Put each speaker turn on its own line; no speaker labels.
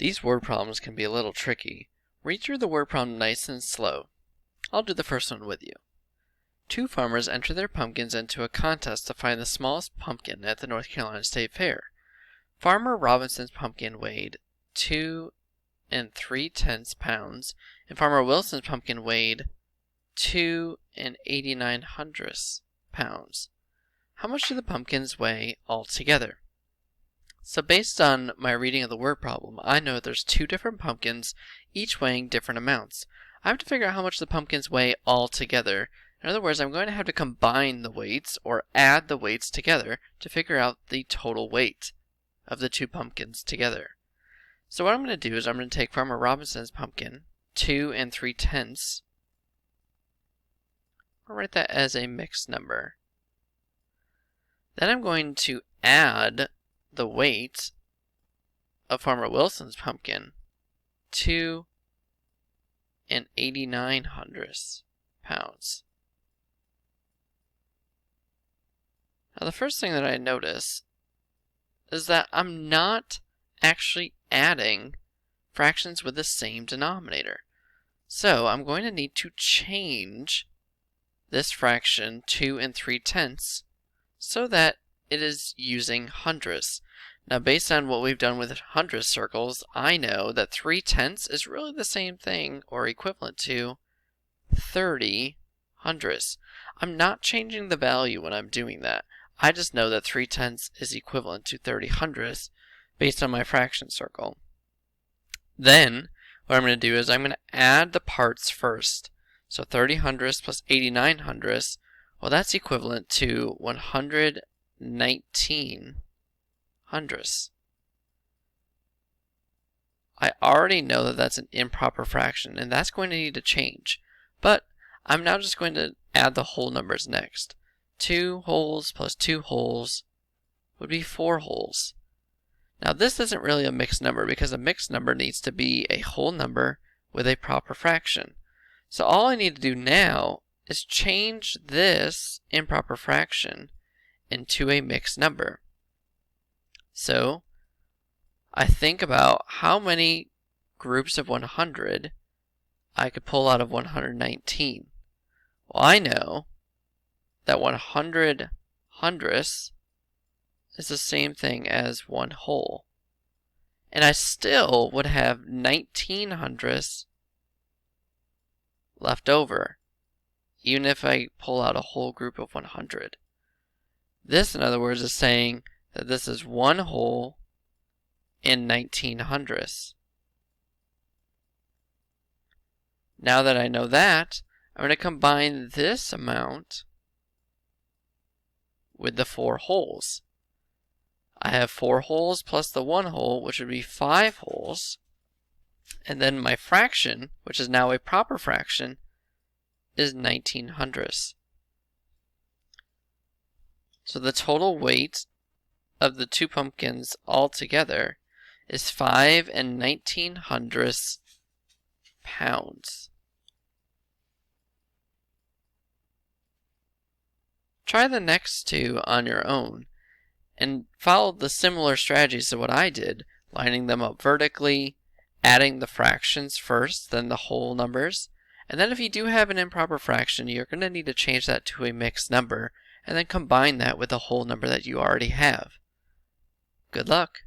These word problems can be a little tricky. Read through the word problem nice and slow. I'll do the first one with you. Two farmers enter their pumpkins into a contest to find the smallest pumpkin at the North Carolina State Fair. Farmer Robinson's pumpkin weighed 2 3/10 pounds, and Farmer Wilson's pumpkin weighed 2 89/100 pounds. How much do the pumpkins weigh altogether? So based on my reading of the word problem, I know there's two different pumpkins, each weighing different amounts. I have to figure out how much the pumpkins weigh all together. In other words, I'm going to have to combine the weights or add the weights together to figure out the total weight of the two pumpkins together. So what I'm going to do is I'm going to take Farmer Robinson's pumpkin, 2 3/10. I'll write that as a mixed number. Then I'm going to add the weight of Farmer Wilson's pumpkin, 2 89/100 pounds. Now the first thing that I notice is that I'm not actually adding fractions with the same denominator. So I'm going to need to change this fraction 2 3/10 so that it is using hundredths. Now based on what we've done with hundredth circles, I know that 3/10 is really the same thing or equivalent to 30 hundredths. I'm not changing the value when I'm doing that. I just know that 3/10 is equivalent to 30 hundredths based on my fraction circle. Then what I'm going to do is I'm going to add the parts first. So 30 hundredths plus 89 hundredths, well, that's equivalent to 119 hundredths. I already know that that's an improper fraction, and that's going to need to change. But I'm now just going to add the whole numbers next. 2 wholes plus 2 wholes would be 4 wholes. Now this isn't really a mixed number because a mixed number needs to be a whole number with a proper fraction. So all I need to do now is change this improper fraction into a mixed number. So I think about how many groups of 100 I could pull out of 119. Well, I know that 100 hundredths is the same thing as 1 whole. And I still would have 19 hundredths left over, even if I pull out a whole group of 100. This, in other words, is saying that this is 1 whole in 19 hundredths. Now that I know that, I'm going to combine this amount with the 4 wholes. I have 4 wholes plus the 1 whole, which would be 5 wholes. And then my fraction, which is now a proper fraction, is 19 hundredths. So the total weight of the two pumpkins altogether is 5 19 hundredths pounds. Try the next two on your own and follow the similar strategies to what I did, lining them up vertically, adding the fractions first, then the whole numbers. And then if you do have an improper fraction, you're going to need to change that to a mixed number and then combine that with the whole number that you already have. Good luck!